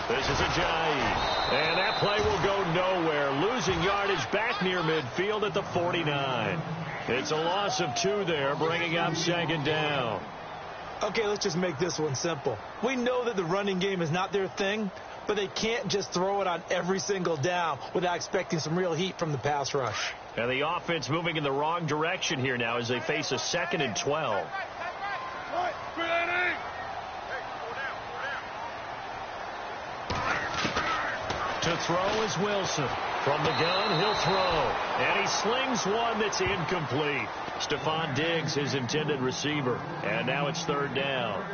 This is Ajayi, and that play will go nowhere, losing yardage back near midfield at the 49. It's a loss of 2 there, bringing up second down. Okay, let's just make this one simple. We know that the running game is not their thing, but they can't just throw it on every single down without expecting some real heat from the pass rush. And the offense moving in the wrong direction here now as they face a 2nd and 12. To throw is Wilson. From the gun, he'll throw. And he slings one that's incomplete. Stephon Diggs, his intended receiver. And now it's 3rd down.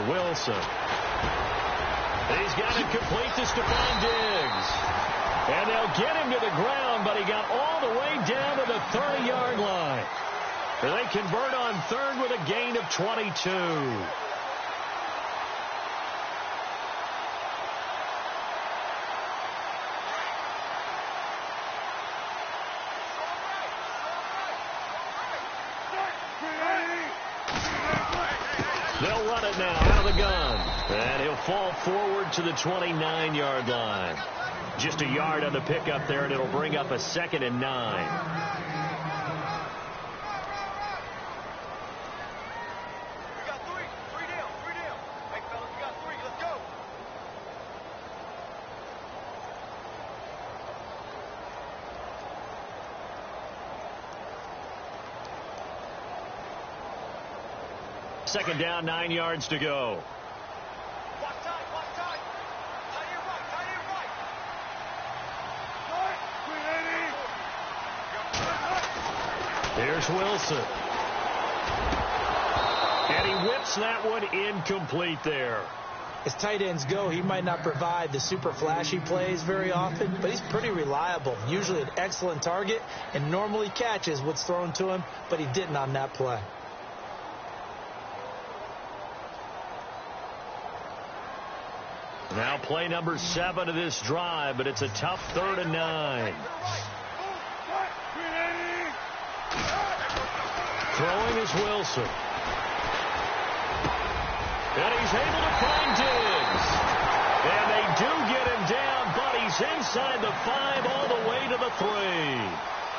Wilson. He's got it complete to Stephon Diggs. And they'll get him to the ground, but he got all the way down to the 30-yard line. They convert on 3rd with a gain of 22. They'll run it now out of the gun. And he'll fall forward to the 29-yard line. Just a yard on the pickup there, and it'll bring up a 2nd and 9. Second down, 9 yards to go. Here's Wilson. And he whips that one incomplete there. As tight ends go, he might not provide the super flashy plays very often, but he's pretty reliable. Usually an excellent target and normally catches what's thrown to him, but he didn't on that play. Now play number 7 of this drive, but it's a tough 3rd and 9. Throwing is Wilson. And he's able to find Diggs. And they do get him down, but he's inside the 5 all the way to the 3.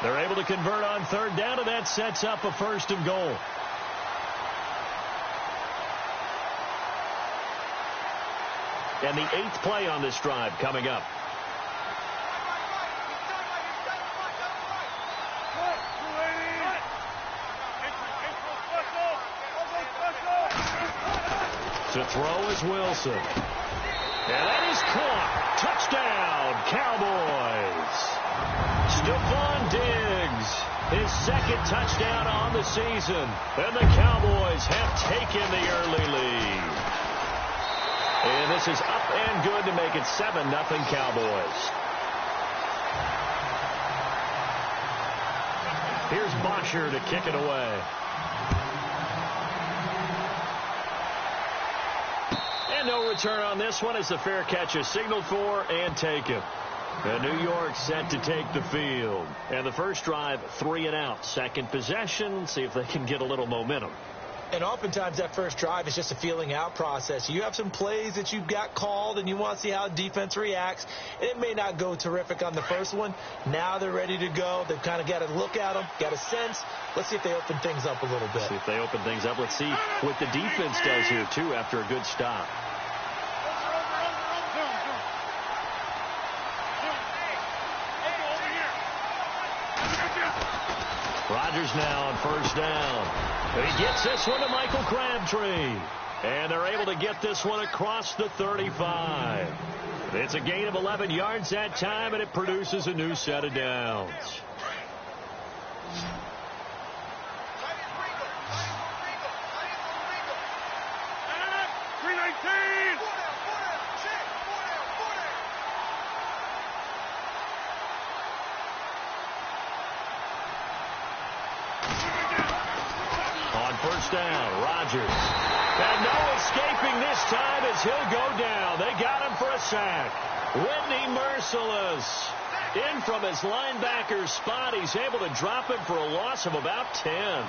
They're able to convert on 3rd down, and that sets up a 1st and goal. And the 8th play on this drive coming up. To throw is Wilson. And that is caught. Touchdown, Cowboys. Stephon Diggs, his 2nd touchdown on the season. And the Cowboys have taken the early lead. And this is up and good to make it 7-0 Cowboys. Here's Bosher to kick it away. And no return on this one as the fair catch is signaled for and taken. And New York set to take the field. And the first drive, 3 and out. Second possession, see if they can get a little momentum. And oftentimes that first drive is just a feeling out process. You have some plays that you've got called and you want to see how defense reacts. It may not go terrific on the first one. Now they're ready to go. They've kind of got to look at them, got a sense. Let's see if they open things up a little bit. See if they open things up. Let's see what the defense does here, too, after a good stop. Rodgers now on 1st down. He gets this one to Michael Crabtree. And they're able to get this one across the 35. It's a gain of 11 yards that time, and it produces a new set of downs. On first down, Rodgers. And no escaping this time as he'll go down. They got him for a sack. Whitney merciless. In from his linebacker spot. He's able to drop him for a loss of about 10.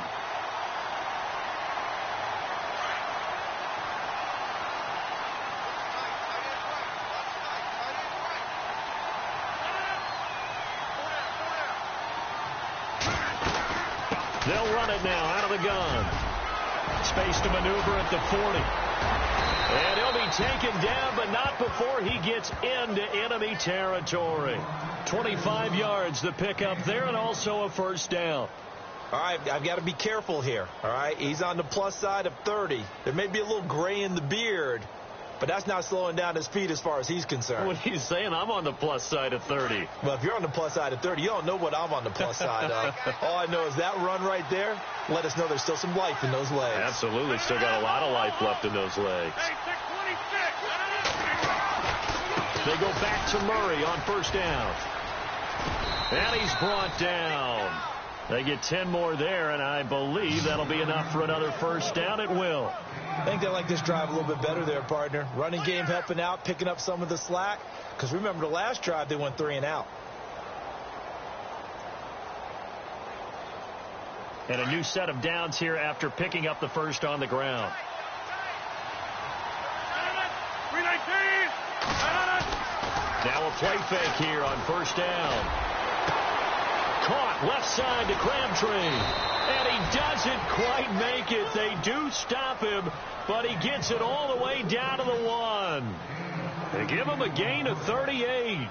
They'll run it now out of the gun. Space to maneuver at the 40. And he'll be taken down, but not before he gets into enemy territory. 25 yards the pickup there, and also a first down. All right, I've got to be careful here. All right, he's on the plus side of 30. There may be a little gray in the beard, but that's not slowing down his speed as far as he's concerned. What he's saying, I'm on the plus side of 30. Well, if you're on the plus side of 30, you don't know what I'm on the plus side of. All I know is that run right there let us know there's still some life in those legs. Absolutely, still got a lot of life left in those legs. They go back to Murray on first down. And he's brought down. They get 10 more there, and I believe that'll be enough for another first down. It will. I think they like this drive a little bit better there, partner. Running game helping out, picking up some of the slack. Because remember, the last drive, they went 3 and out. And a new set of downs here after picking up the first on the ground. Now a play fake here on first down. Caught left side to Crabtree. And he doesn't quite make it. They do stop him, but he gets it all the way down to the 1. They give him a gain of 38.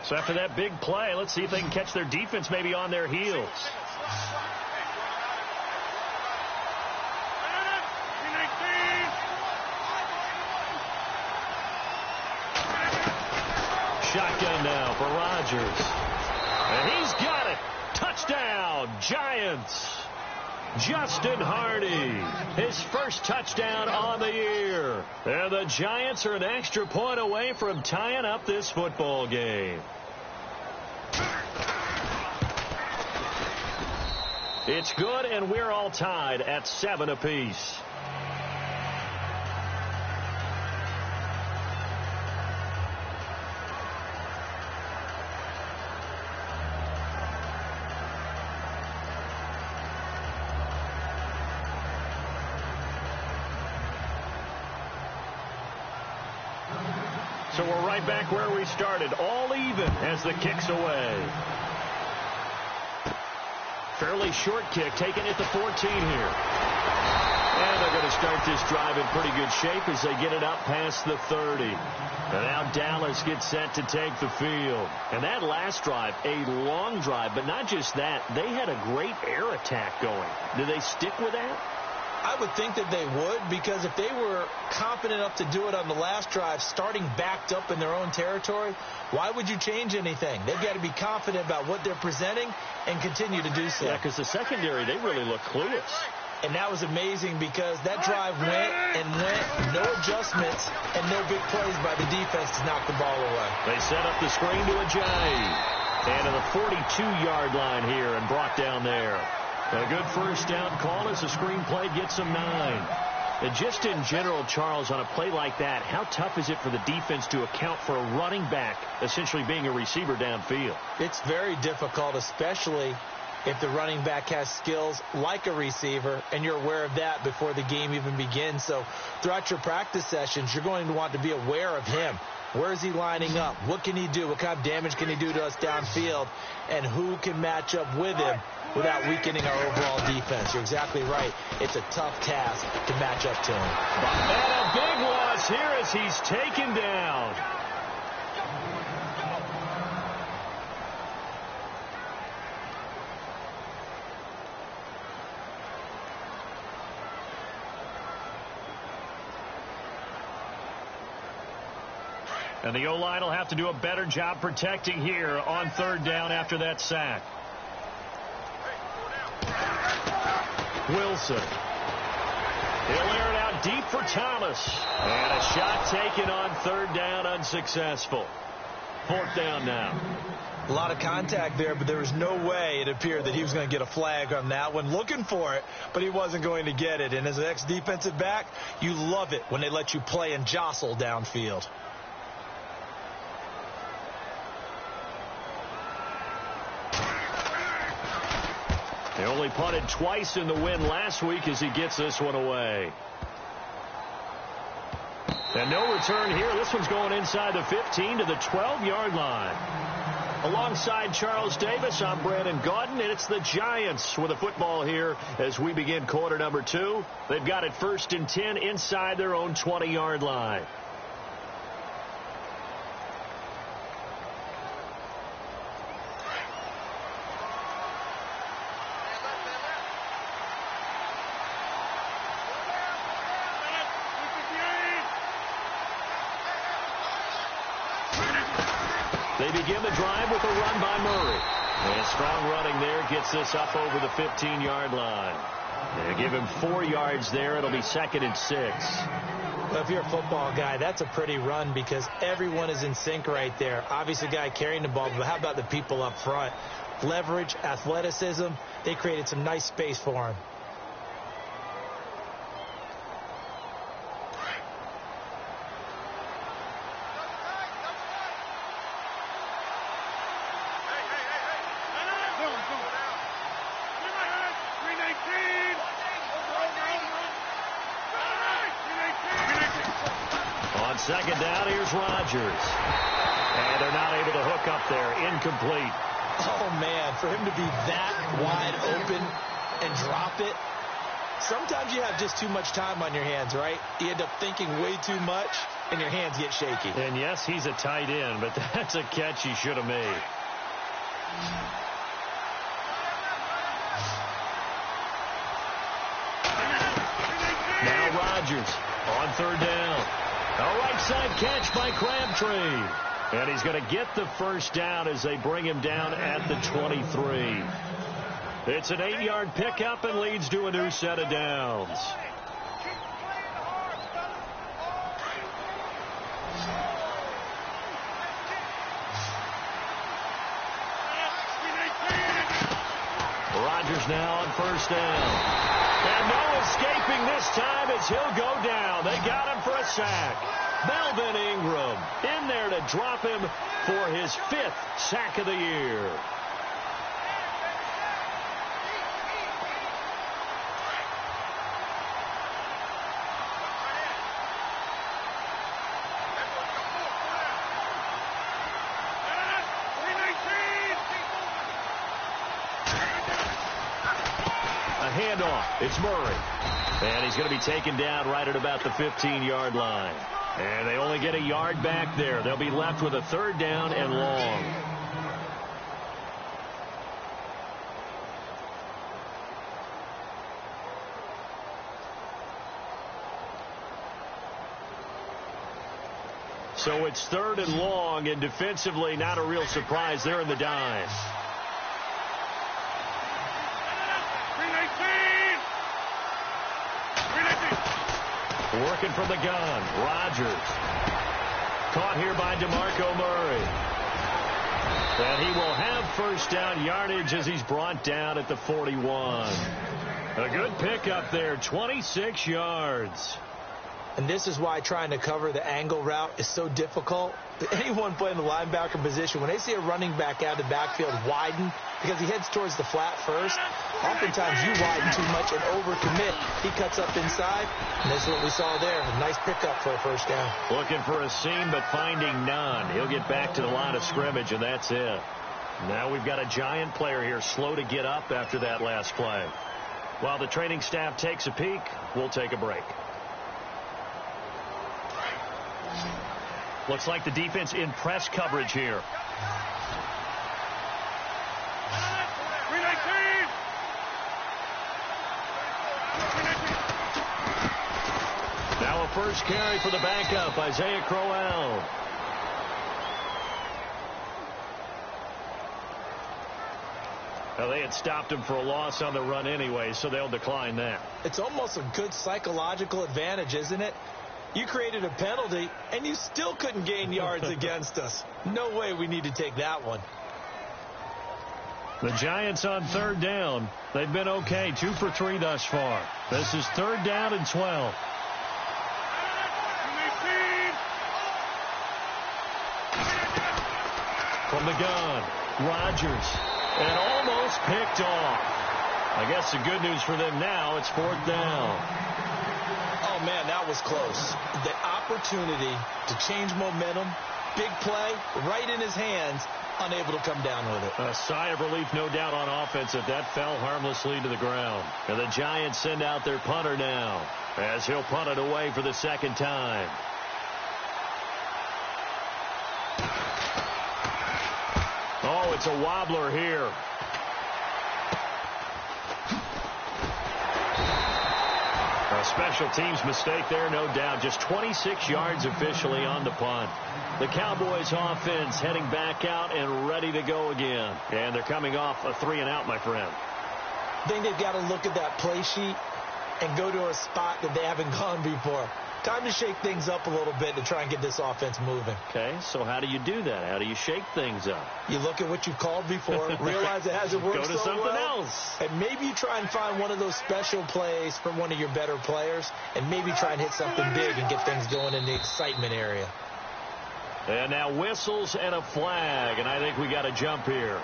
So after that big play, let's see if they can catch their defense maybe on their heels. Shotgun now for Rodgers. And he's got it. Touchdown, Giants. Justin Hardy, his first touchdown on the year. And the Giants are an extra point away from tying up this football game. It's good, and we're all tied at 7 apiece. So we're right back where we started, all even as the kick's away. Fairly short kick, taken at the 14 here. And they're going to start this drive in pretty good shape as they get it up past the 30. And now Dallas gets set to take the field. And that last drive, a long drive, but not just that, they had a great air attack going. Do they stick with that? I would think that they would, because if they were confident enough to do it on the last drive, starting backed up in their own territory, why would you change anything? They've got to be confident about what they're presenting and continue to do so. Yeah, because the secondary, they really look clueless. And that was amazing because that drive went and went, no adjustments, and no big plays by the defense to knock the ball away. They set up the screen to Ajayi. And to the 42-yard line here and brought down there. A good first down call as the screen play gets them 9. And just in general, Charles, on a play like that, how tough is it for the defense to account for a running back essentially being a receiver downfield? It's very difficult, especially if the running back has skills like a receiver, and you're aware of that before the game even begins. So throughout your practice sessions, you're going to want to be aware of him. Where is he lining up? What can he do? What kind of damage can he do to us downfield? And who can match up with him without weakening our overall defense? You're exactly right. It's a tough task to match up to him. And a big loss here as he's taken down. And the O-line will have to do a better job protecting here on third down after that sack. Wilson. He'll air it out deep for Thomas. And a shot taken on third down, unsuccessful. Fourth down now. A lot of contact there, but there was no way it appeared that he was going to get a flag on that one. Looking for it, but he wasn't going to get it. And as an ex-defensive back, you love it when they let you play and jostle downfield. They only punted twice in the win last week as he gets this one away. And no return here. This one's going inside the 15 to the 12-yard line. Alongside Charles Davis, I'm Brandon Gaudin, and it's the Giants with the football here as we begin quarter number 2. They've got it 1st and 10 inside their own 20-yard line. They begin the drive with a run by Murray. And strong running there gets this up over the 15-yard line. They give him 4 yards there. It'll be 2nd and 6. Well, if you're a football guy, that's a pretty run because everyone is in sync right there. Obviously, the guy carrying the ball, but how about the people up front? Leverage, athleticism, they created some nice space for him. Second down, here's Rodgers. And they're not able to hook up there. Incomplete. Oh, man, for him to be that wide open and drop it. Sometimes you have just too much time on your hands, right? You end up thinking way too much, and your hands get shaky. And, yes, he's a tight end, but that's a catch he should have made. Now Rodgers on third down. A right side catch by Crabtree. And he's going to get the first down as they bring him down at the 23. It's an 8-yard pickup and leads to a new set of downs. Rodgers now on first down. And no escaping this time as he'll go down. They got him for a sack. Melvin Ingram in there to drop him for his 5th sack of the year. Handoff. It's Murray. And he's going to be taken down right at about the 15-yard line. And they only get a yard back there. They'll be left with a third down and long. So it's third and long, and defensively not a real surprise. They're in the dime. Working from the gun. Rodgers. Caught here by DeMarco Murray. And he will have first down yardage as he's brought down at the 41. A good pickup there. 26 yards. And this is why trying to cover the angle route is so difficult. Anyone playing the linebacker position, when they see a running back out of the backfield widen, because he heads towards the flat first, oftentimes you widen too much and overcommit. He cuts up inside, and this is what we saw there. A nice pickup for a first down. Looking for a seam, but finding none. He'll get back to the line of scrimmage, and that's it. Now we've got a Giant player here slow to get up after that last play. While the training staff takes a peek, we'll take a break. Looks like the defense in press coverage here. Now a first carry for the backup, Isaiah Crowell. Well, they had stopped him for a loss on the run anyway, so they'll decline that. It's almost a good psychological advantage, isn't it? You created a penalty, and you still couldn't gain yards against us. No way we need to take that one. The Giants on third down. They've been okay, 2 for 3 thus far. This is 3rd down and 12. From the gun, Rodgers, and almost picked off. I guess the good news for them now, it's 4th down. Oh, man, that was close. The opportunity to change momentum, big play, right in his hands, unable to come down with it. A sigh of relief, no doubt, on offense if that fell harmlessly to the ground. And the Giants send out their punter now as he'll punt it away for the 2nd time. Oh, it's a wobbler here. A special teams mistake there, no doubt. Just 26 yards officially on the punt. The Cowboys offense heading back out and ready to go again. And they're coming off a 3-and-out, my friend. I think they've got to look at that play sheet and go to a spot that they haven't gone before. Time to shake things up a little bit to try and get this offense moving. Okay, so how do you do that? How do you shake things up? You look at what you've called before, realize it hasn't worked so well. Go to something else. And maybe you try and find one of those special plays from one of your better players, and maybe try and hit something big and get things going in the excitement area. And now whistles and a flag, and I think we got a jump here.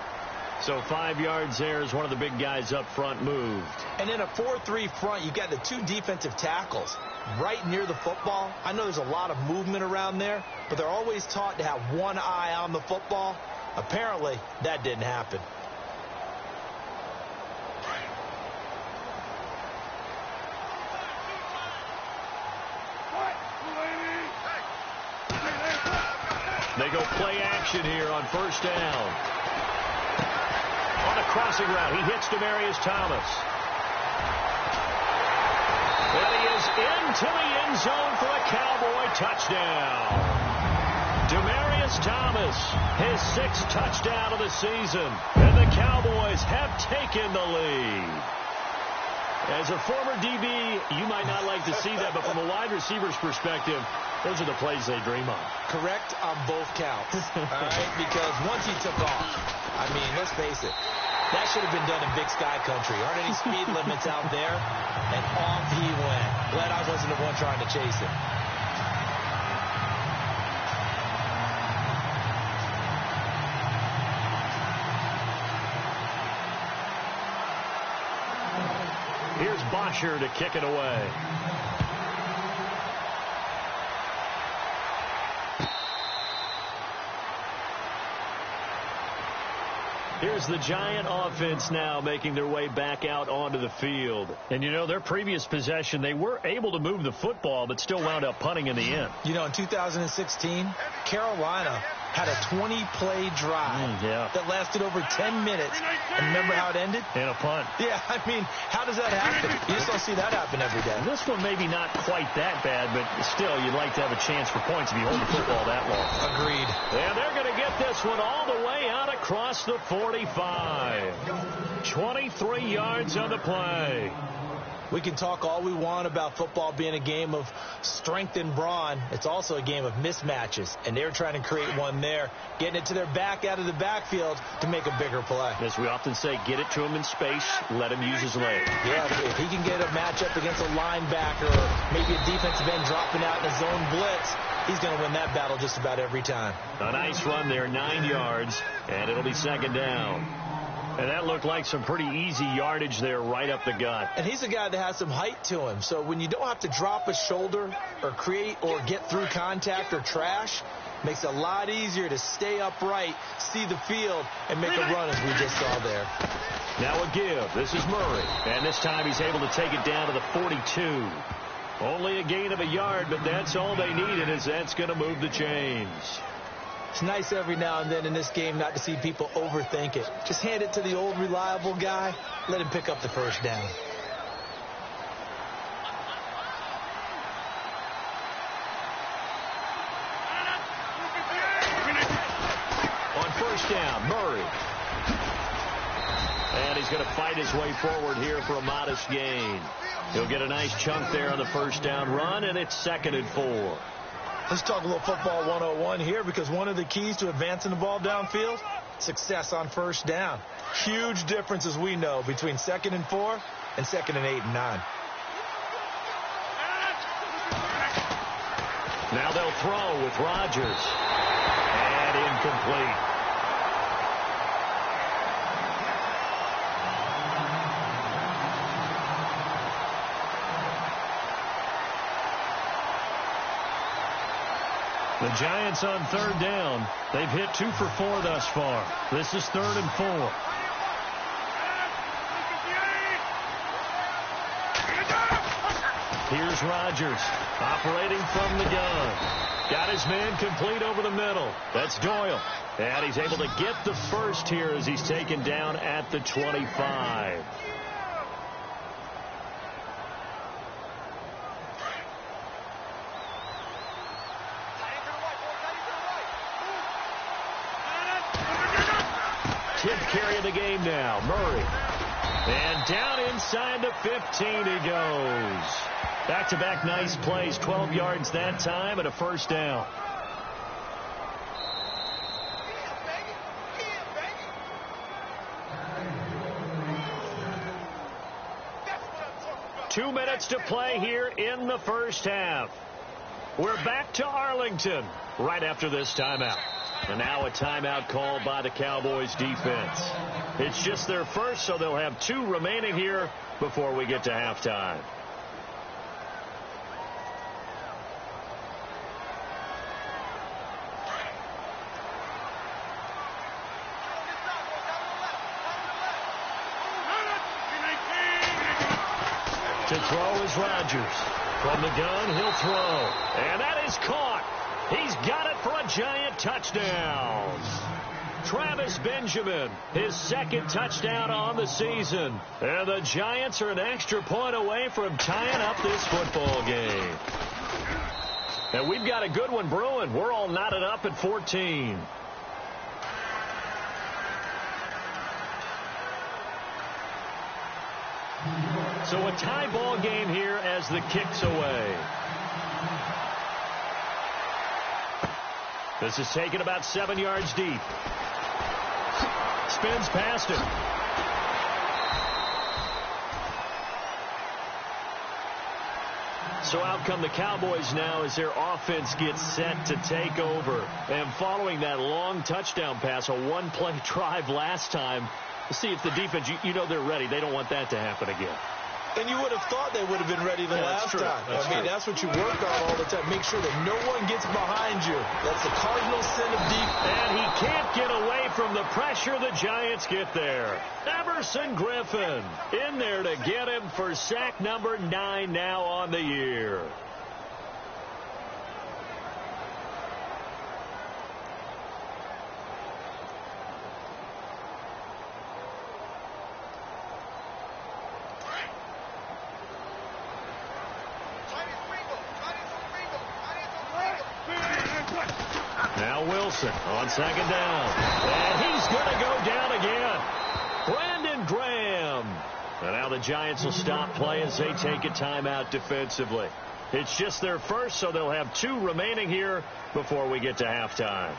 So 5 yards there as one of the big guys up front moved. And in a 4-3 front, you've got the 2 defensive tackles right near the football. I know there's a lot of movement around there, but they're always taught to have one eye on the football. Apparently, that didn't happen. They go play action here on 1st down. On a crossing route, he hits Demaryius Thomas. And he is into the end zone for a Cowboy touchdown. Demaryius Thomas, his 6th touchdown of the season. And the Cowboys have taken the lead. As a former DB, you might not like to see that, but from a wide receiver's perspective, those are the plays they dream of. Correct on both counts, all right? Because once he took off, I mean, let's face it, that should have been done in Big Sky Country. Aren't any speed limits out there? And off he went. Glad I wasn't the one trying to chase him. Here's Bosher to kick it away. Here's the Giant offense now making their way back out onto the field. And, you know, their previous possession, they were able to move the football, but still wound up punting in the end. You know, in 2016, Carolina had a 20-play drive that lasted over 10 minutes. And remember how it ended? In a punt. Yeah, I mean, how does that happen? You just don't see that happen every day. This one maybe not quite that bad, but still, you'd like to have a chance for points if you hold the football that long. Agreed. And they're going to get this one all the way out across the 45. 23 yards on the play. We can talk all we want about football being a game of strength and brawn. It's also a game of mismatches, and they're trying to create one there, getting it to their back out of the backfield to make a bigger play. As we often say, get it to him in space, let him use his leg. Yeah, if he can get a matchup against a linebacker or maybe a defensive end dropping out in a zone blitz, he's going to win that battle just about every time. A nice run there, 9 yards, and it'll be 2nd down. And that looked like some pretty easy yardage there right up the gut. And he's a guy that has some height to him. So when you don't have to drop a shoulder or create or get through contact or trash, makes it a lot easier to stay upright, see the field, and make a run as we just saw there. Now a give. This is Murray. And this time he's able to take it down to the 42. Only a gain of a yard, but that's all they needed, as that's going to move the chains. It's nice every now and then in this game not to see people overthink it. Just hand it to the old reliable guy. Let him pick up the 1st down. On 1st down, Murray. And he's going to fight his way forward here for a modest gain. He'll get a nice chunk there on the first down run, and it's 2nd and 4. Let's talk a little football 101 here, because one of the keys to advancing the ball downfield, success on first down. Huge difference, as we know, between 2nd and 4 and 2nd and 8 and 9. Now they'll throw with Rodgers. And incomplete. The Giants on 3rd down. They've hit 2 for 4 thus far. This is 3rd and 4. Here's Rodgers operating from the gun. Got his man complete over the middle. That's Doyle. And he's able to get the first here as he's taken down at the 25. Tip carry of the game now, Murray. And down inside the 15 he goes. Back-to-back nice plays, 12 yards that time and a first down. Two minutes to play here in the first half. We're back to Arlington right after this timeout. And now a timeout called by the Cowboys defense. It's just their first, so they'll have 2 remaining here before we get to halftime. To throw is Rodgers. From the gun, he'll throw. And that is caught. He's got it for a Giant touchdown. Travis Benjamin, his 2nd touchdown on the season. And the Giants are an extra point away from tying up this football game. And we've got a good one brewing. We're all knotted up at 14. So a tie ball game here as the kick's away. This is taken about 7 yards deep. Spins past it. So out come the Cowboys now as their offense gets set to take over. And following that long touchdown pass, a one-play drive last time, see if the defense, you know they're ready. They don't want that to happen again. And you would have thought they would have been ready the last time. I mean, that's what you work on all the time. Make sure that no one gets behind you. That's the cardinal sin of defense. And he can't get away from the pressure the Giants get there. Everson Griffin in there to get him for sack number 9 now on the year. Wilson on 2nd down. And he's going to go down again. Brandon Graham. And now the Giants will stop play as they take a timeout defensively. It's just their first, so they'll have 2 remaining here before we get to halftime.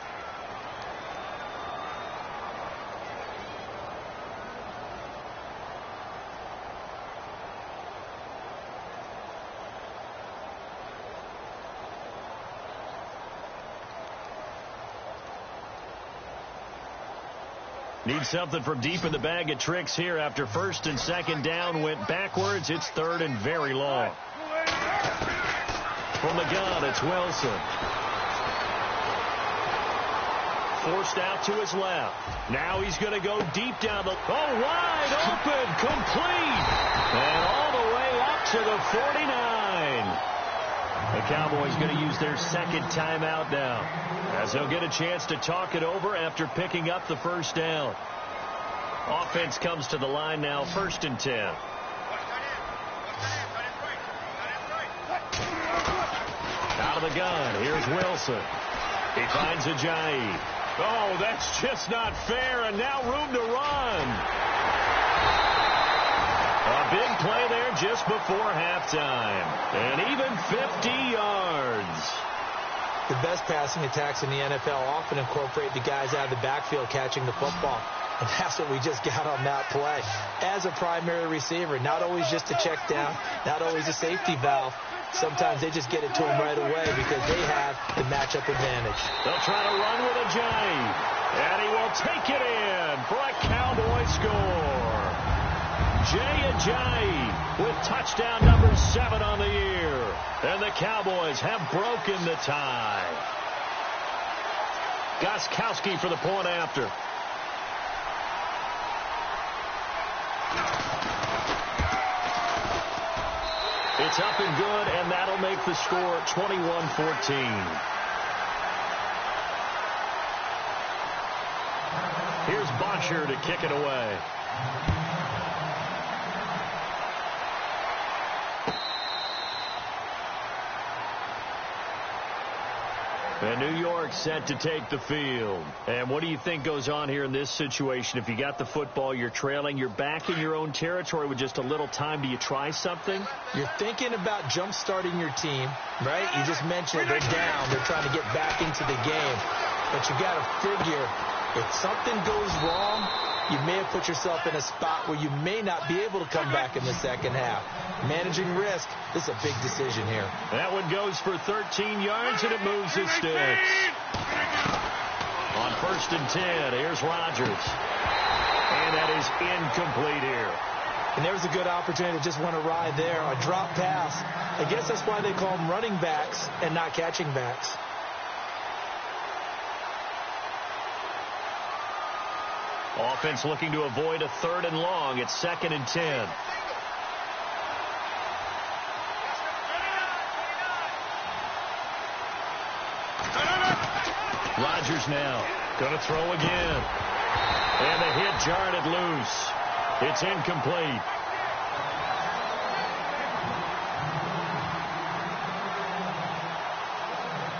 Need something from deep in the bag of tricks here after 1st and 2nd down went backwards. It's 3rd and very long. From the gun, it's Wilson. Forced out to his left. Now he's going to go deep down the... Oh, wide open, complete. And all the way up to the 49. The Cowboys going to use their 2nd timeout now, as they'll get a chance to talk it over after picking up the first down. Offense comes to the line now, 1st and 10. Out of the gun, here's Wilson. He finds Ajayi. Oh, that's just not fair, and now room to run. A big play there just before halftime. And even 50 yards. The best passing attacks in the NFL often incorporate the guys out of the backfield catching the football. And that's what we just got on that play. As a primary receiver, not always just a check down, not always a safety valve. Sometimes they just get it to him right away because they have the matchup advantage. They'll try to run with Ajayi. And he will take it in for a Cowboy score. Jay Ajayi with touchdown number 7 on the year. And the Cowboys have broken the tie. Gostkowski for the point after. It's up and good, and that'll make the score 21-14. Here's Bosher to kick it away. And New York set to take the field. And what do you think goes on here in this situation? If you got the football, you're trailing, you're back in your own territory with just a little time. Do you try something? You're thinking about jump-starting your team, right? You just mentioned they're down. They're trying to get back into the game. But you got to figure if something goes wrong, you may have put yourself in a spot where you may not be able to come back in the second half. Managing risk, this is a big decision here. That one goes for 13 yards, and it moves his sticks. On 1st and 10, here's Rodgers. And that is incomplete here. And there's a good opportunity to just want to ride there. A drop pass. I guess that's why they call them running backs and not catching backs. Offense looking to avoid a 3rd and long. It's 2nd and 10. Rodgers now going to throw again. And the hit jarred it loose. It's incomplete.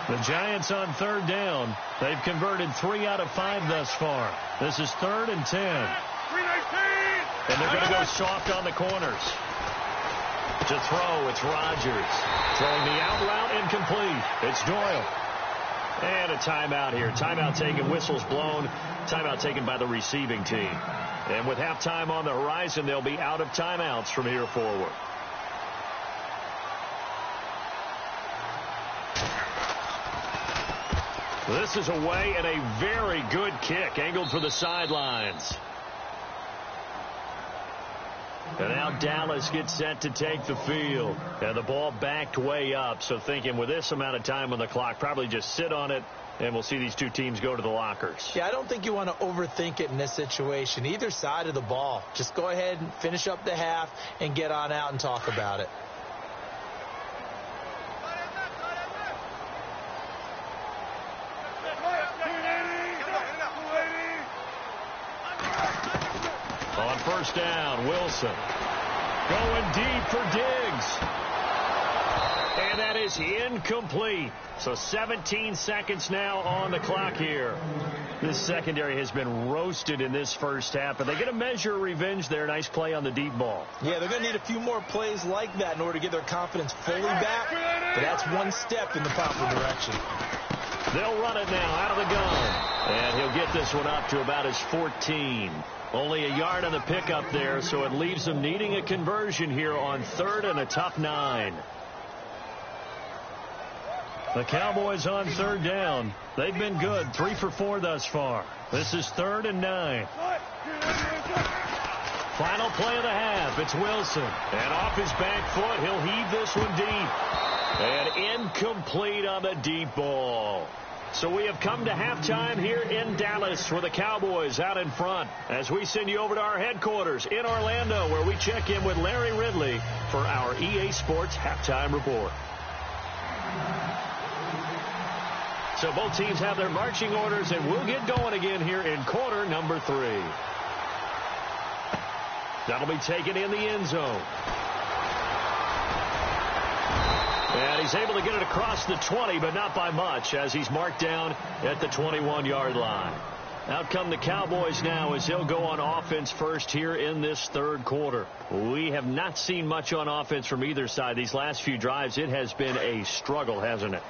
The Giants on 3rd down. They've converted 3 out of 5 thus far. This is 3rd and 10. And they're going to go soft on the corners. To throw, it's Rodgers. Throwing the out route, incomplete. It's Doyle. And a timeout here. Timeout taken, whistles blown. Timeout taken by the receiving team. And with halftime on the horizon, they'll be out of timeouts from here forward. This is away and a very good kick angled for the sidelines. And now Dallas gets set to take the field. And the ball backed way up. So thinking with this amount of time on the clock, probably just sit on it, and we'll see these two teams go to the lockers. Yeah, I don't think you want to overthink it in this situation. Either side of the ball. Just go ahead and finish up the half and get on out and talk about it. On 1st down, Wilson going deep for Diggs. And that is incomplete. So 17 seconds now on the clock here. This secondary has been roasted in this first half, but they're going to measure revenge there. Nice play on the deep ball. Yeah, they're going to need a few more plays like that in order to get their confidence fully back. But that's one step in the proper direction. They'll run it now out of the gun. And he'll get this one up to about his 14. Only a yard on the pickup there, so it leaves them needing a conversion here on 3rd and a tough 9. The Cowboys on 3rd down. They've been good, 3 for 4 thus far. This is 3rd and 9. Final play of the half. It's Wilson. And off his back foot, he'll heave this one deep. And incomplete on the deep ball. So we have come to halftime here in Dallas with the Cowboys out in front as we send you over to our headquarters in Orlando where we check in with Larry Ridley for our EA Sports Halftime Report. So both teams have their marching orders, and we'll get going again here in quarter number 3. That'll be taken in the end zone. And he's able to get it across the 20, but not by much, as he's marked down at the 21-yard line. Out come the Cowboys now as they'll go on offense first here in this third quarter. We have not seen much on offense from either side. These last few drives, it has been a struggle, hasn't it?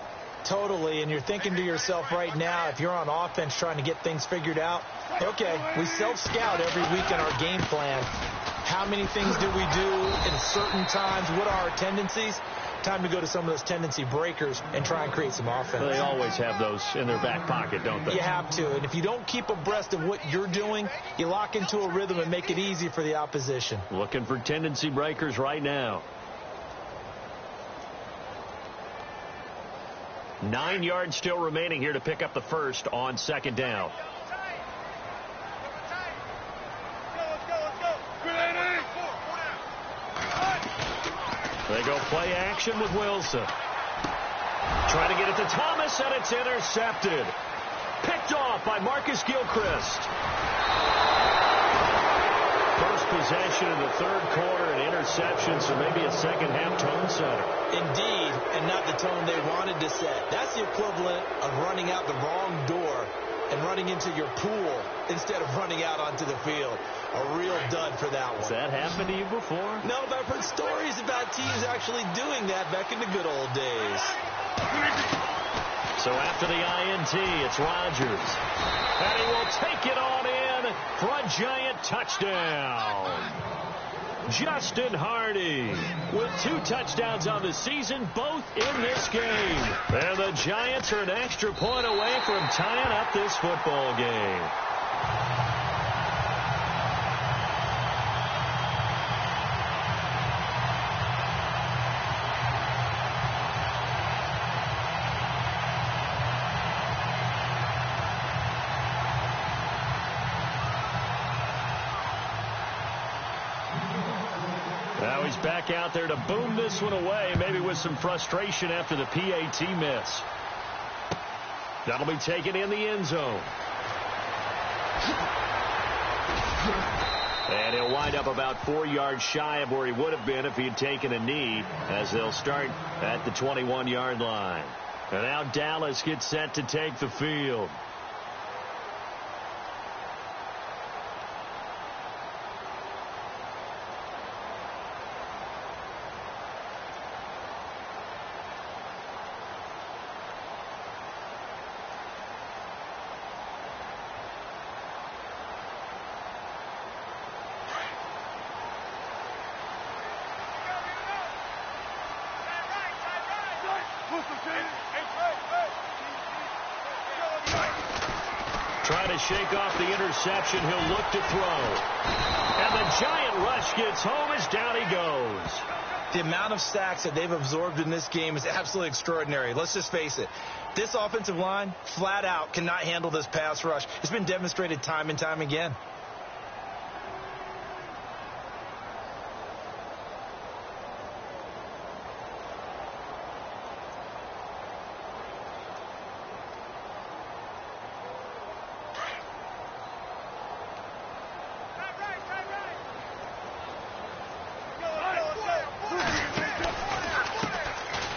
Totally, and you're thinking to yourself right now, if you're on offense trying to get things figured out, okay, we self-scout every week in our game plan. How many things do we do in certain times? What are our tendencies? Time to go to some of those tendency breakers and try and create some offense. They always have those in their back pocket, don't they? You have to. And if you don't keep abreast of what you're doing, you lock into a rhythm and make it easy for the opposition. Looking for tendency breakers right now. 9 yards still remaining here to pick up the first on second down. They go play action with Wilson. Trying to get it to Thomas, and it's intercepted. Picked off by Marcus Gilchrist. First possession in the third quarter, an interception, so maybe a second-half tone setter. Indeed, and not the tone they wanted to set. That's the equivalent of running out the wrong door and running into your pool instead of running out onto the field. A real dud for that one. Has that happened to you before? No, but I've heard stories about teams actually doing that back in the good old days. So after the INT, it's Rodgers. And he will take it on in for a giant touchdown. Justin Hardy with 2 touchdowns on the season, both in this game. And the Giants are an extra point away from tying up this football game. Now he's back out there to boom this one away, maybe with some frustration after the PAT miss. That'll be taken in the end zone. And he'll wind up about 4 yards shy of where he would have been if he had taken a knee, as they'll start at the 21-yard line. And now Dallas gets set to take the field. Trying to shake off the interception. He'll look to throw. And the giant rush gets home as down he goes. The amount of sacks that they've absorbed in this game is absolutely extraordinary. Let's just face it. This offensive line, flat out, cannot handle this pass rush. It's been demonstrated time and time again.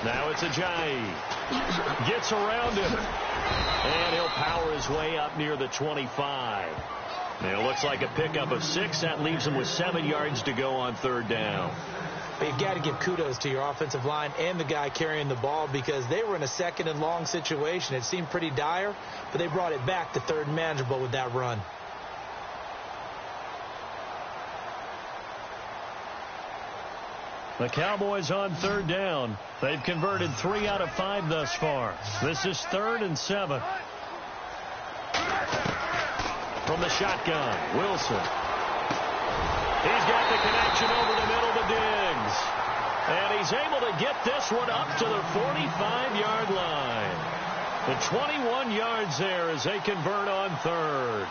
Now it's Ajayi. Gets around him. And he'll power his way up near the 25. And it looks like a pickup of 6. That leaves him with 7 yards to go on third down. But you've got to give kudos to your offensive line and the guy carrying the ball, because they were in a second and long situation. It seemed pretty dire, but they brought it back to third and manageable with that run. The Cowboys on third down. They've converted 3 out of 5 thus far. This is 3rd and 7. From the shotgun, Wilson. He's got the connection over the middle to Diggs. And he's able to get this one up to the 45-yard line. The 21 yards there as they convert on third.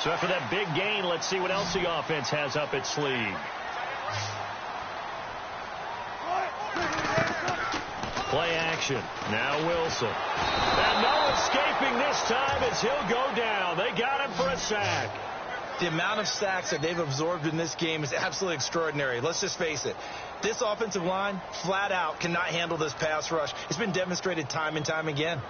So after that big gain, let's see what else the offense has up its sleeve. Play action. Now Wilson. And no escaping this time as he'll go down. They got him for a sack. The amount of sacks that they've absorbed in this game is absolutely extraordinary. Let's just face it. This offensive line, flat out, cannot handle this pass rush. It's been demonstrated time and time again.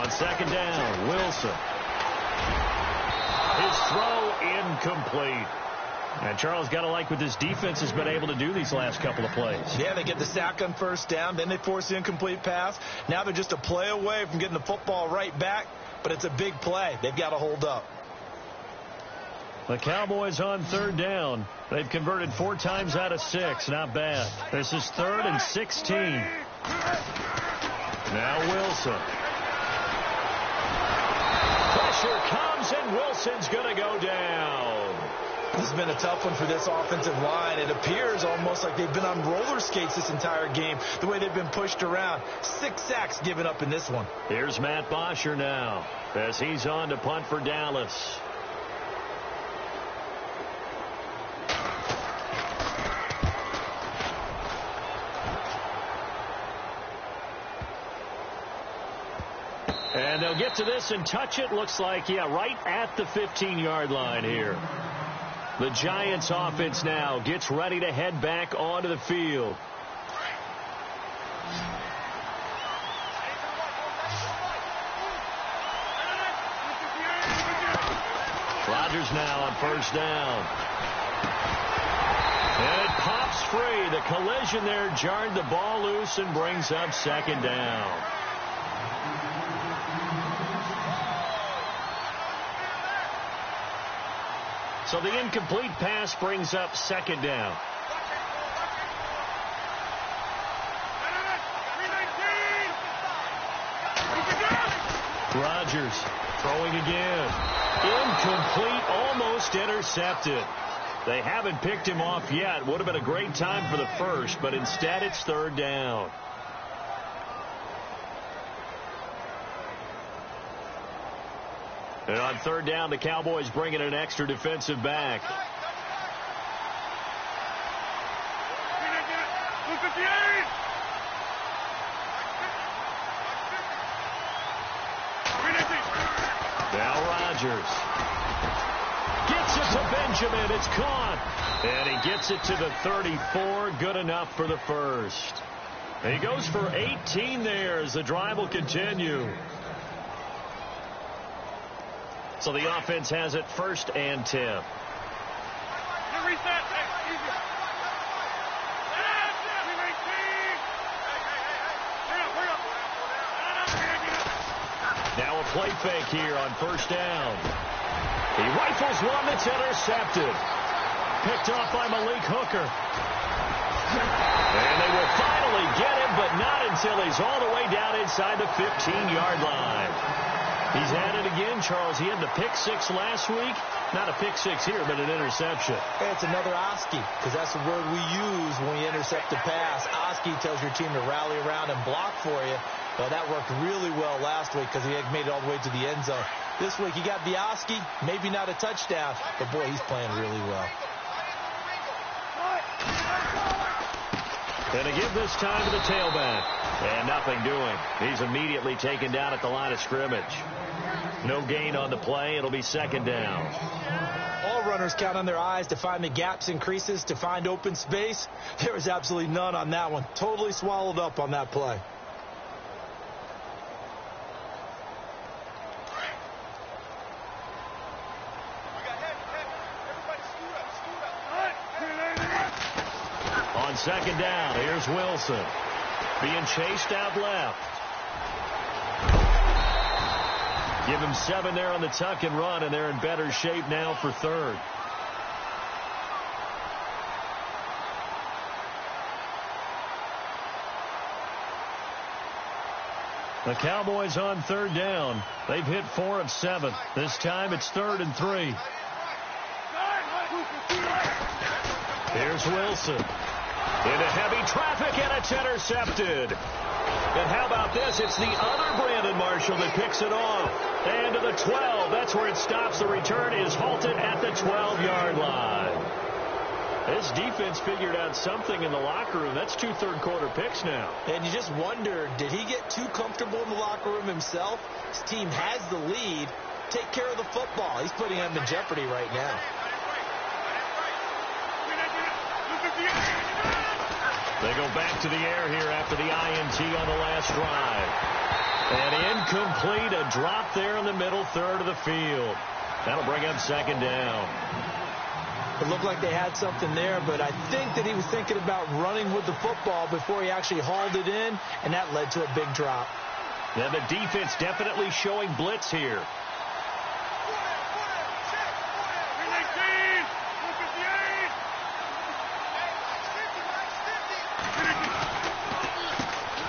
On second down, Wilson. His throw incomplete. And Charles, got to like what this defense has been able to do these last couple of plays. Yeah, they get the sack on first down, then they force the incomplete pass. Now they're just a play away from getting the football right back, but it's a big play. They've got to hold up. The Cowboys on third down. They've converted 4 times out of 6. Not bad. This is 3rd and 16. Now Wilson. Pressure comes, and Wilson's going to go down. This has been a tough one for this offensive line. It appears almost like they've been on roller skates this entire game, the way they've been pushed around. 6 sacks given up in this one. Here's Matt Bosher now as he's on to punt for Dallas. And they'll get to this and touch it. Looks like, yeah, right at the 15-yard line here. The Giants offense now gets ready to head back onto the field. Rodgers now on first down. And it pops free. The collision there jarred the ball loose and brings up second down. So the incomplete pass brings up second down. Rodgers throwing again. Incomplete, almost intercepted. They haven't picked him off yet. Would have been a great time for the first, but instead it's third down. And on third down, the Cowboys bring in an extra defensive back. Now Rodgers gets it to Benjamin. It's caught. And he gets it to the 34. Good enough for the first. He goes for 18 there as the drive will continue. So the offense has it 1st and 10. Now a play fake here on first down. He rifles one that's intercepted. Picked off by Malik Hooker. And they will finally get him, but not until he's all the way down inside the 15-yard line. He's had it again, Charles. He had the pick 6 last week. Not a pick 6 here, but an interception. Hey, it's another Oski, because that's the word we use when we intercept a pass. Oski tells your team to rally around and block for you. Well, that worked really well last week because he had made it all the way to the end zone. This week, he got the Oski, maybe not a touchdown, but, boy, he's playing really well. And to give this time to the tailback. And nothing doing. He's immediately taken down at the line of scrimmage. No gain on the play. It'll be second down. All runners count on their eyes to find the gaps and creases, to find open space. There was absolutely none on that one. Totally swallowed up on that play. On second down, here's Wilson. Being chased out left. Give him 7 there on the tuck and run, and they're in better shape now for third. The Cowboys on third down. They've hit 4 of 7. This time it's 3rd and 3. Here's Wilson. Into heavy traffic, and it's intercepted. And how about this? It's the other Brandon Marshall that picks it off. And to the 12. That's where it stops. The return is halted at the 12-yard line. This defense figured out something in the locker room. That's 2 third-quarter picks now. And you just wonder, did he get too comfortable in the locker room himself? His team has the lead. Take care of the football. He's putting them in jeopardy right now. They go back to the air here after the INT on the last drive. And incomplete, a drop there in the middle third of the field. That'll bring up second down. It looked like they had something there, but I think that he was thinking about running with the football before he actually hauled it in, and that led to a big drop. Yeah, the defense definitely showing blitz here.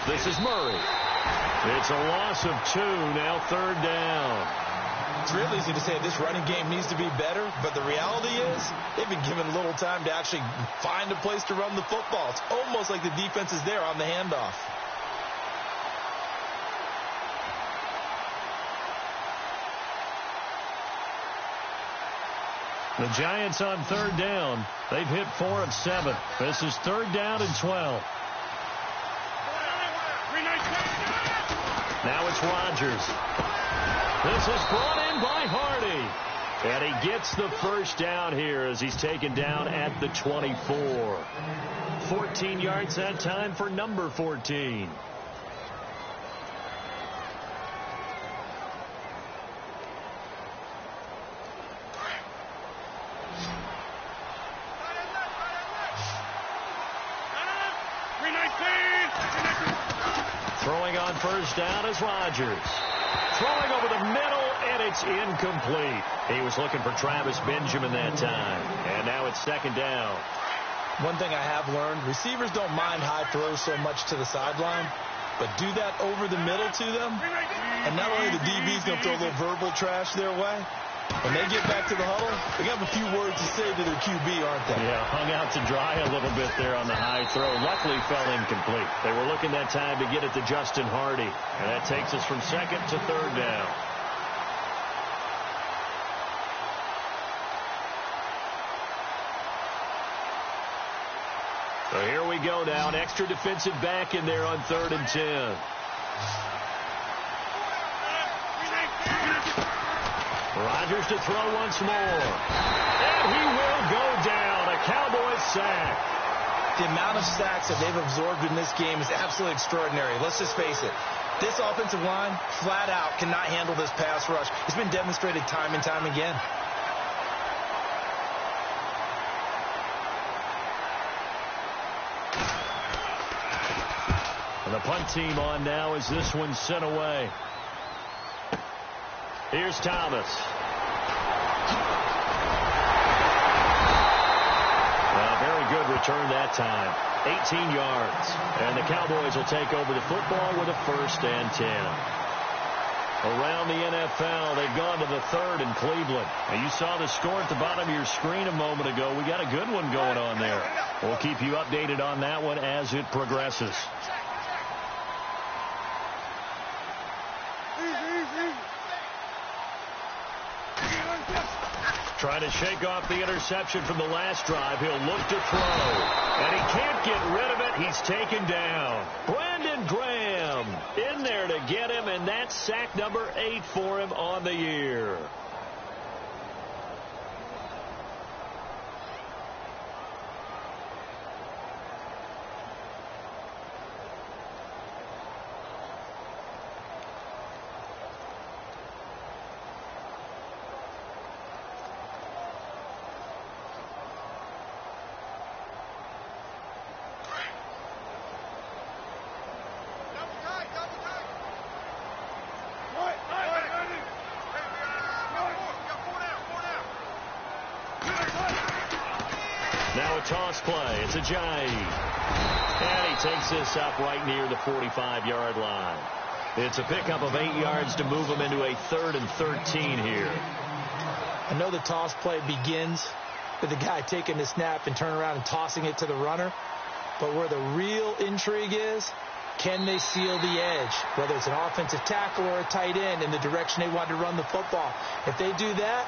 This is Murray. It's a loss of 2, now third down. It's real easy to say this running game needs to be better, but the reality is they've been given little time to actually find a place to run the football. It's almost like the defense is there on the handoff. The Giants on third down. They've hit 4 of 7. This is third down and 12. Now it's Rodgers. This is brought in by Hardy. And he gets the first down here as he's taken down at the 24. 14 yards that time for number 14. Throwing on first down is Rodgers. Throwing over the middle, and it's incomplete. He was looking for Travis Benjamin that time. And now it's second down. One thing I have learned, receivers don't mind high throws so much to the sideline, but do that over the middle to them, and not only the DB's going to throw a little verbal trash their way, when they get back to the huddle, they have a few words to say to their QB, aren't they? Yeah, hung out to dry a little bit there on the high throw. Luckily fell incomplete. They were looking that time to get it to Justin Hardy, and that takes us from second to third down. So here we go now. An extra defensive back in there on 3rd and 10. Rodgers to throw once more. And he will go down. A Cowboys sack. The amount of sacks that they've absorbed in this game is absolutely extraordinary. Let's just face it. This offensive line, flat out, cannot handle this pass rush. It's been demonstrated time and time again. And the punt team on now as this one's sent away. Here's Thomas. Very good return that time. 18 yards. And the Cowboys will take over the football with a 1st and 10. Around the NFL, they've gone to the 3rd in Cleveland. Now, you saw the score at the bottom of your screen a moment ago. We got a good one going on there. We'll keep you updated on that one as it progresses. Trying to shake off the interception from the last drive. He'll look to throw. And he can't get rid of it. He's taken down. Brandon Graham in there to get him, and that's sack number 8 for him on the year. Now a toss play. It's Ajayi. And he takes this up right near the 45-yard line. It's a pickup of 8 yards to move him into a 3rd and 13 here. I know the toss play begins with the guy taking the snap and turning around and tossing it to the runner. But where the real intrigue is, can they seal the edge, whether it's an offensive tackle or a tight end, in the direction they want to run the football? If they do that,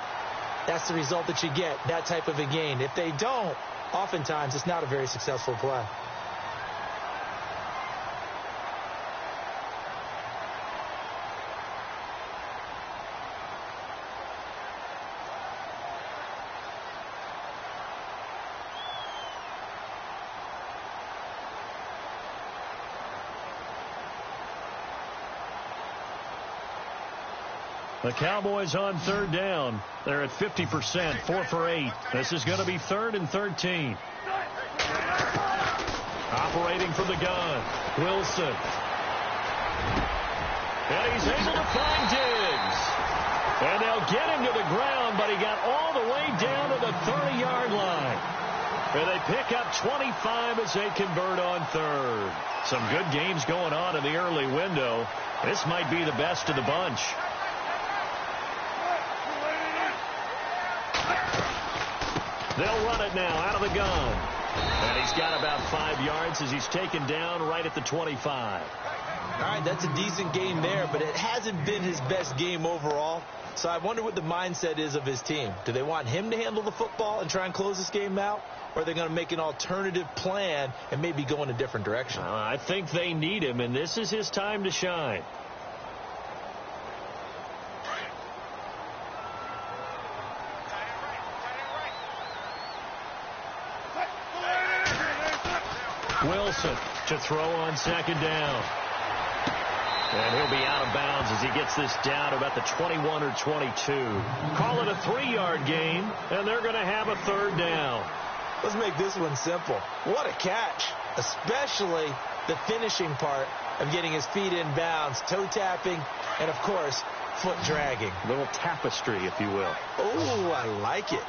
that's the result that you get, that type of a gain. If they don't, oftentimes it's not a very successful play. The Cowboys on third down. They're at 50%, 4 for 8. This is going to be 3rd and 13. Operating from the gun, Wilson. And he's able to find Diggs. And they'll get him to the ground, but he got all the way down to the 30-yard line. And they pick up 25 as they convert on third. Some good games going on in the early window. This might be the best of the bunch. They'll run it now out of the gun. And he's got about 5 yards as he's taken down right at the 25. All right, that's a decent game there, but it hasn't been his best game overall. So I wonder what the mindset is of his team. Do they want him to handle the football and try and close this game out? Or are they going to make an alternative plan and maybe go in a different direction? I think they need him, and this is his time to shine. Wilson to throw on second down. And he'll be out of bounds as he gets this down to about the 21 or 22. Call it a 3-yard gain, and they're going to have a third down. Let's make this one simple. What a catch, especially the finishing part of getting his feet in bounds, toe tapping, and, of course, foot dragging. A little tapestry, if you will. Oh, I like it.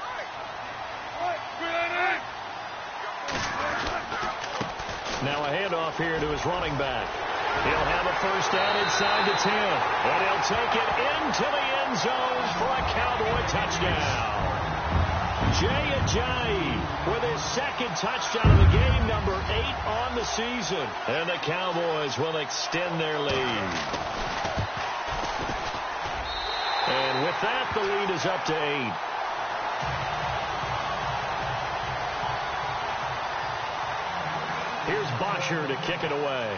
Now a handoff here to his running back. He'll have a first down inside the 10. And he'll take it into the end zone for a Cowboy touchdown. Jay Ajayi with his second touchdown of the game, number 8 on the season. And the Cowboys will extend their lead. And with that, the lead is up to 8. Here's Bosher to kick it away.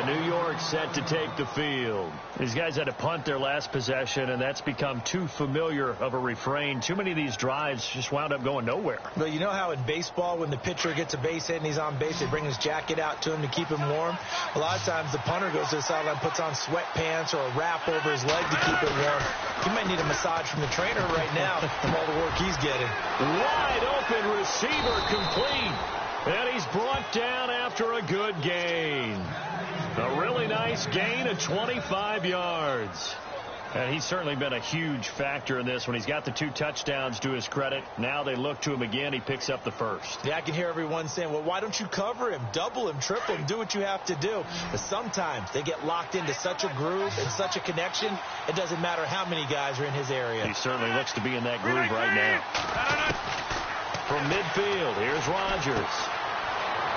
New York set to take the field. These guys had to punt their last possession, and that's become too familiar of a refrain. Too many of these drives just wound up going nowhere. But you know how in baseball, when the pitcher gets a base hit and he's on base, they bring his jacket out to him to keep him warm? A lot of times the punter goes to the sideline, puts on sweatpants or a wrap over his leg to keep it warm. He might need a massage from the trainer right now from all the work he's getting. Wide open receiver complete. And he's brought down after a good gain. A really nice gain of 25 yards. And he's certainly been a huge factor in this when he's got the 2 touchdowns to his credit. Now they look to him again. He picks up the first. Yeah, I can hear everyone saying, well, why don't you cover him? Double him, triple him, do what you have to do. But sometimes they get locked into such a groove and such a connection, it doesn't matter how many guys are in his area. He certainly looks to be in that groove right now. From midfield, here's Rodgers.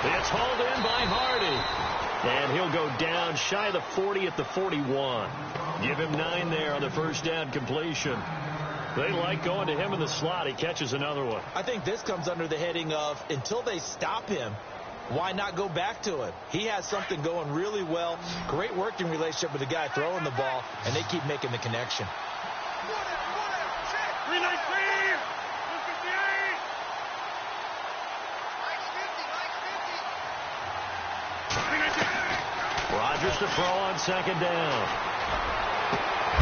It's hauled in by Hardy. And he'll go down shy of the 40 at the 41. Give him 9 there on the first down completion. They like going to him in the slot. He catches another one. I think this comes under the heading of until they stop him, why not go back to him? He has something going really well. Great working relationship with the guy throwing the ball, and they keep making the connection. Rodgers to throw on second down.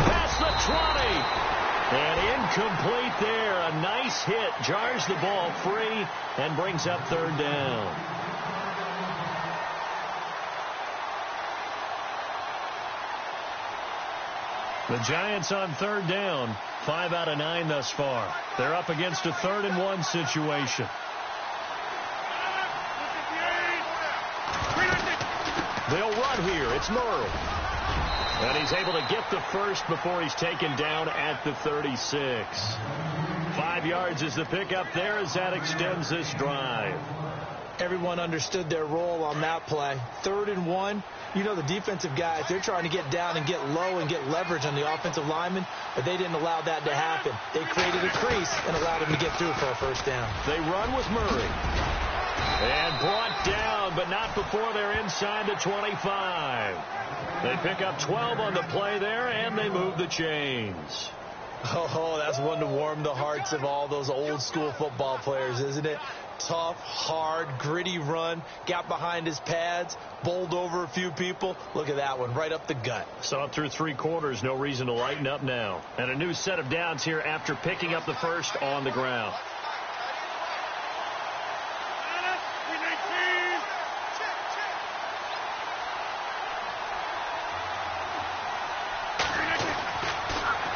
Past the 20. And incomplete there. A nice hit. Jars the ball free and brings up third down. The Giants on third down. 5 out of 9 thus far. They're up against a 3rd and 1 situation. They'll run here. It's Murray. And he's able to get the first before he's taken down at the 36. 5 yards is the pickup there as that extends this drive. Everyone understood their role on that play. 3rd and 1. You know the defensive guys, they're trying to get down and get low and get leverage on the offensive lineman, but they didn't allow that to happen. They created a crease and allowed him to get through for a first down. They run with Murray. And brought down, but not before they're inside the 25. They pick up 12 on the play there, and they move the chains. Oh, that's one to warm the hearts of all those old school football players, isn't it? Tough, hard, gritty run. Got behind his pads, bowled over a few people. Look at that one, right up the gut. Saw it through 3 quarters. No reason to lighten up now. And a new set of downs here after picking up the first on the ground.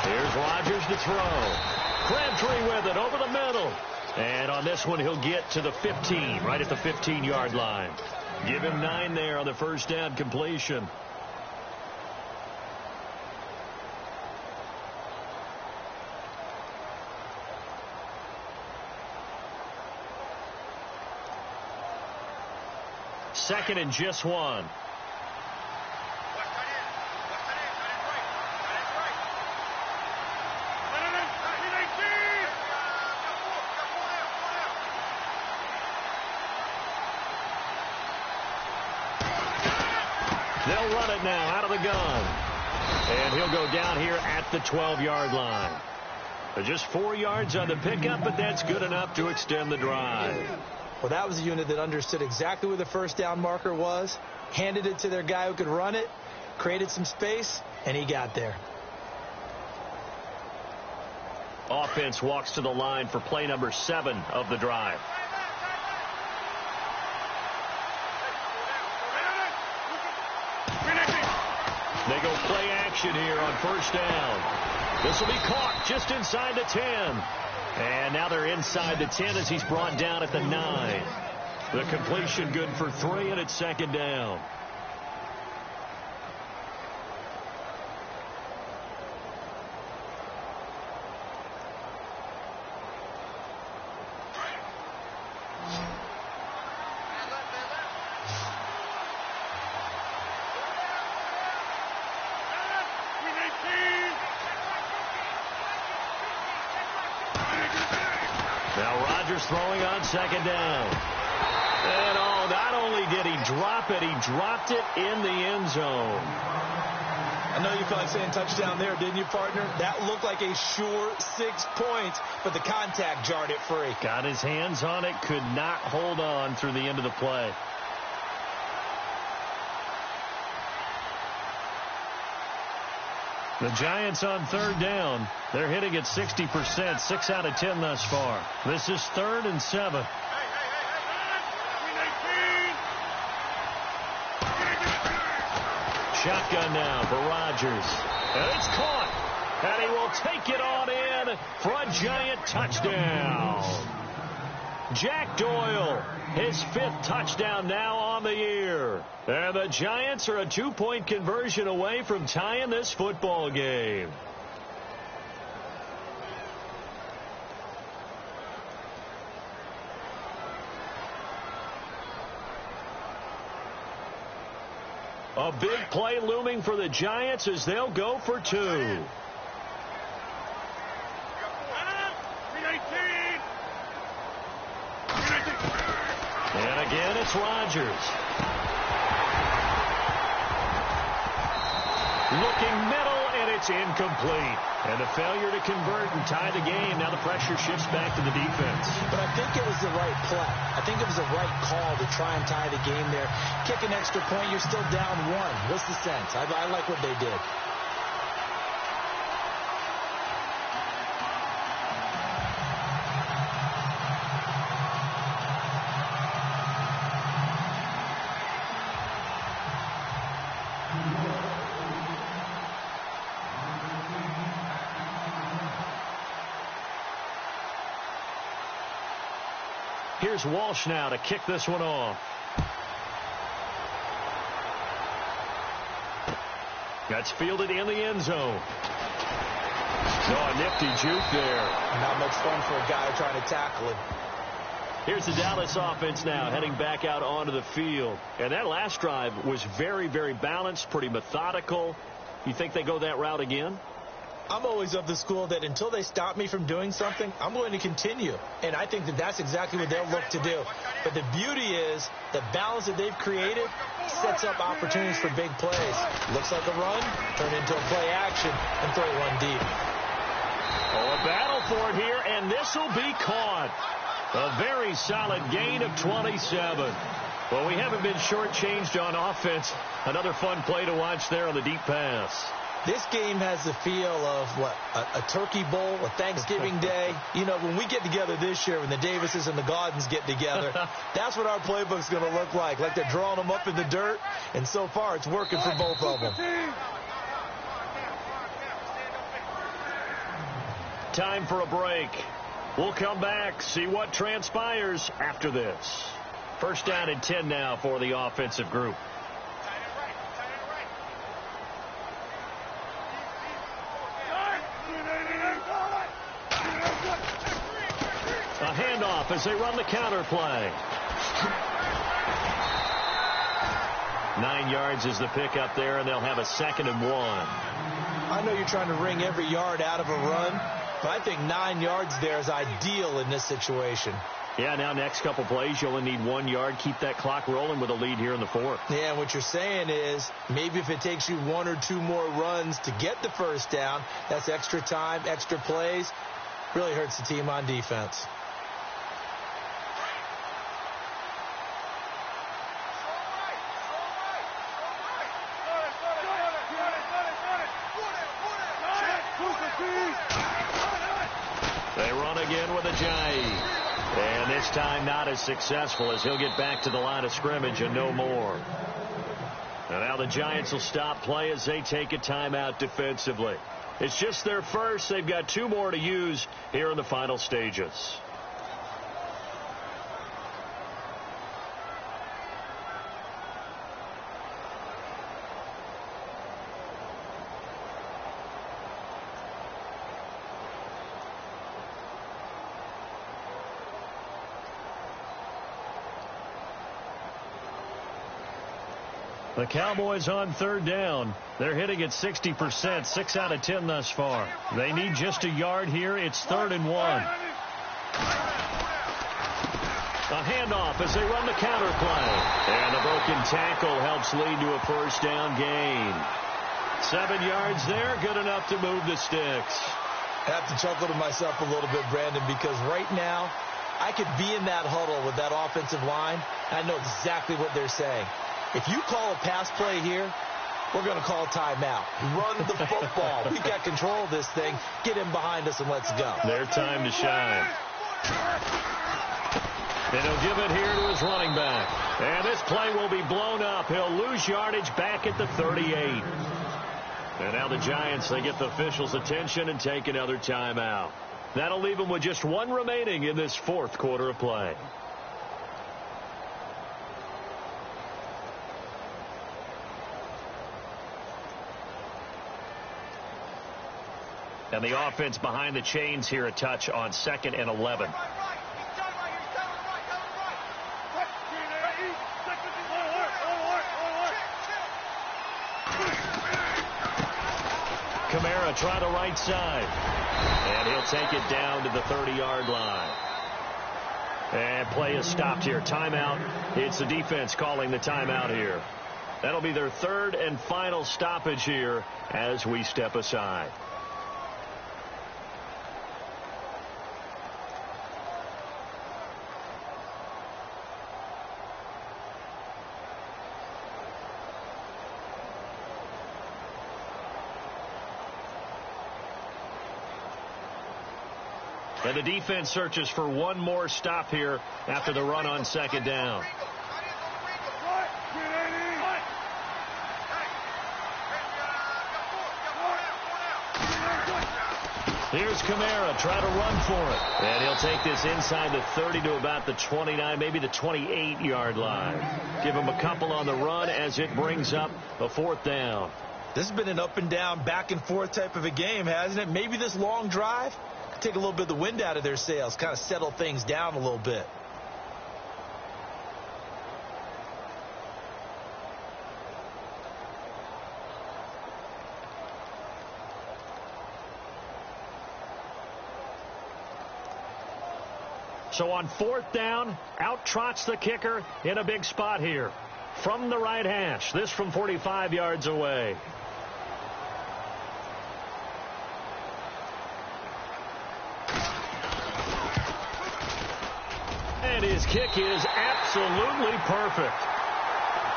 Here's Rodgers to throw. Crabtree with it over the middle. And on this one, he'll get to the 15, right at the 15-yard line. Give him 9 there on the first down completion. Second and just 1. They'll run it now out of the gun. And he'll go down here at the 12-yard line. Just 4 yards on the pickup, but that's good enough to extend the drive. Well, that was a unit that understood exactly where the first down marker was, handed it to their guy who could run it, created some space, and he got there. Offense walks to the line for play number 7 of the drive. They go play action here on first down. This will be caught just inside the 10. And now they're inside the 10 as he's brought down at the 9. The completion good for 3, and it's second down. Now Rodgers throwing on second down. And not only did he drop it, he dropped it in the end zone. I know you felt like saying touchdown there, didn't you, partner? That looked like a sure 6 points, but the contact jarred it free. Got his hands on it, could not hold on through the end of the play. The Giants on third down. They're hitting at 60%, 6 out of 10 thus far. This is 3rd and 7. Shotgun now for Rodgers. And it's caught. And he will take it on in for a Giant touchdown. Jack Doyle, his 5th touchdown now on the year. And the Giants are a 2-point conversion away from tying this football game. A big play looming for the Giants as they'll go for 2. And again, it's Rodgers. Looking middle, and it's incomplete. And a failure to convert and tie the game. Now the pressure shifts back to the defense. But I think it was the right play. I think it was the right call to try and tie the game there. Kick an extra point, you're still down 1. What's the sense? I like what they did. Here's Walsh now to kick this one off. That's fielded in the end zone. Oh, a nifty juke there. Not much fun for a guy trying to tackle it. Here's the Dallas offense now heading back out onto the field. And that last drive was very, very balanced, pretty methodical. You think they go that route again? I'm always of the school that until they stop me from doing something, I'm going to continue. And I think that that's exactly what they'll look to do. But the beauty is the balance that they've created sets up opportunities for big plays. Looks like a run, turn into a play action, and throw one deep. Oh, a battle for it here, and this will be caught. A very solid gain of 27. Well, we haven't been shortchanged on offense. Another fun play to watch there on the deep pass. This game has the feel of, what, a turkey bowl, a Thanksgiving day. You know, when we get together this year, when the Davises and the Gaudens get together, that's what our playbook's going to look like. Like they're drawing them up in the dirt, and so far it's working for both of them. Time for a break. We'll come back, see what transpires after this. First down and 10 now for the offensive group. A handoff as they run the counter play. 9 yards is the pickup there, and they'll have a 2nd and 1. I know you're trying to wring every yard out of a run, but I think 9 yards there is ideal in this situation. Yeah, now next couple plays, you only need 1 yard. Keep that clock rolling with a lead here in the 4th. Yeah, and what you're saying is maybe if it takes you 1 or 2 more runs to get the first down, that's extra time, extra plays. Really hurts the team on defense. They run again with a Giant. And this time not as successful as he'll get back to the line of scrimmage and no more. And now the Giants will stop play as they take a timeout defensively. It's just their first. They've got 2 more to use here in the final stages. The Cowboys on 3rd down. They're hitting at 60%, 6 out of 10 thus far. They need just a yard here. It's 3rd and 1. A handoff as they run the counter play. And a broken tackle helps lead to a first down gain. 7 yards there, good enough to move the sticks. I have to chuckle to myself a little bit, Brandon, because right now I could be in that huddle with that offensive line. I know exactly what they're saying. If you call a pass play here, we're going to call a timeout. Run the football. We've got control of this thing. Get him behind us and let's go. Their time to shine. And he'll give it here to his running back. And this play will be blown up. He'll lose yardage back at the 38. And now the Giants, they get the officials' attention and take another timeout. That'll leave them with just 1 remaining in this 4th quarter of play. And the offense behind the chains here a touch on 2nd and 11. Kamara try the right side. And he'll take it down to the 30-yard line. And play is stopped here. Timeout. It's the defense calling the timeout here. That'll be their 3rd and final stoppage here as we step aside. And the defense searches for 1 more stop here after the run on 2nd down. Here's Kamara, try to run for it. And he'll take this inside the 30 to about the 29, maybe the 28-yard line. Give him a couple on the run as it brings up a 4th down. This has been an up and down, back and forth type of a game, hasn't it? Maybe this long drive could take a little bit of the wind out of their sails, kind of settle things down a little bit. So on 4th down, out trots the kicker in a big spot here. From the right hash, this from 45 yards away. And his kick is absolutely perfect.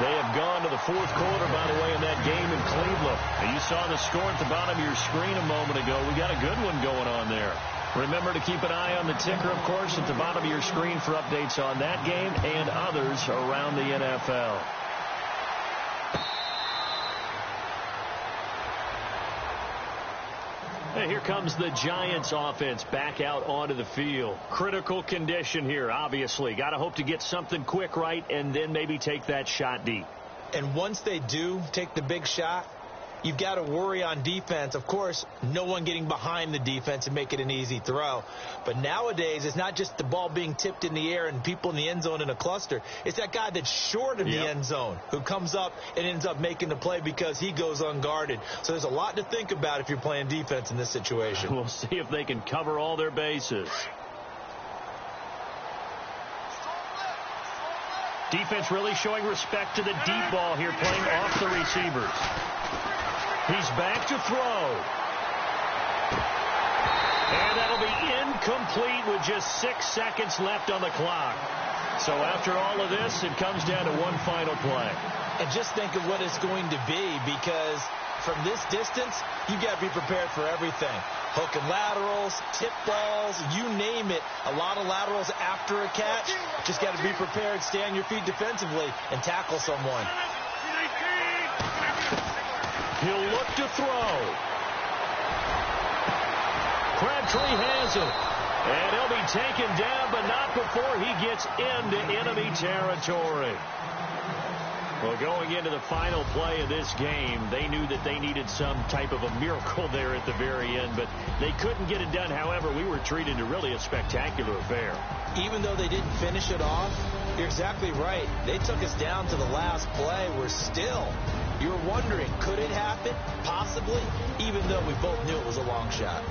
They have gone to the fourth quarter, by the way, in that game in Cleveland. And you saw the score at the bottom of your screen a moment ago. We got a good one going on there. Remember to keep an eye on the ticker, of course, at the bottom of your screen for updates on that game and others around the NFL. And here comes the Giants offense back out onto the field. Critical condition here, obviously. Got to hope to get something quick right and then maybe take that shot deep. And once they do take the big shot, you've got to worry on defense. Of course, no one getting behind the defense and make it an easy throw. But nowadays, it's not just the ball being tipped in the air and people in the end zone in a cluster. It's that guy that's short of the end zone who comes up and ends up making the play because he goes unguarded. So there's a lot to think about if you're playing defense in this situation. We'll see if they can cover all their bases. Defense really showing respect to the deep ball here, playing off the receivers. He's back to throw. And that'll be incomplete with just 6 seconds left on the clock. So after all of this, it comes down to one final play. And just think of what it's going to be, because from this distance, you've got to be prepared for everything. Hook and laterals, tip balls, you name it. A lot of laterals after a catch. Just got to be prepared, stay on your feet defensively, and tackle someone. He'll look to throw. Crabtree has it. And he'll be taken down, but not before he gets into enemy territory. Well, going into the final play of this game, they knew that they needed some type of a miracle there at the very end, but they couldn't get it done. However, we were treated to really a spectacular affair. Even though they didn't finish it off, you're exactly right. They took us down to the last play. You're wondering, could it happen? Possibly, even though we both knew it was a long shot.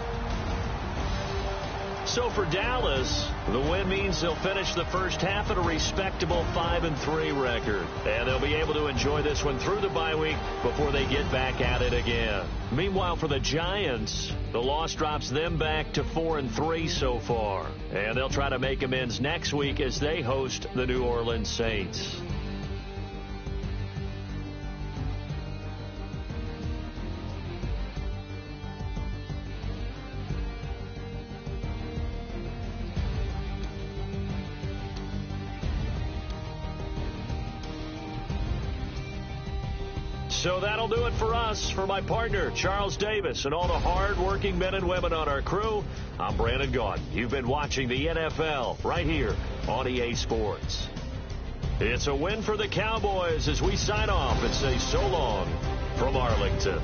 So for Dallas, the win means they'll finish the first half at a respectable 5-3 record. And they'll be able to enjoy this one through the bye week before they get back at it again. Meanwhile, for the Giants, the loss drops them back to 4-3 so far. And they'll try to make amends next week as they host the New Orleans Saints. So that'll do it for us. For my partner, Charles Davis, and all the hard-working men and women on our crew, I'm Brandon Gaudin. You've been watching the NFL right here on EA Sports. It's a win for the Cowboys as we sign off and say so long from Arlington.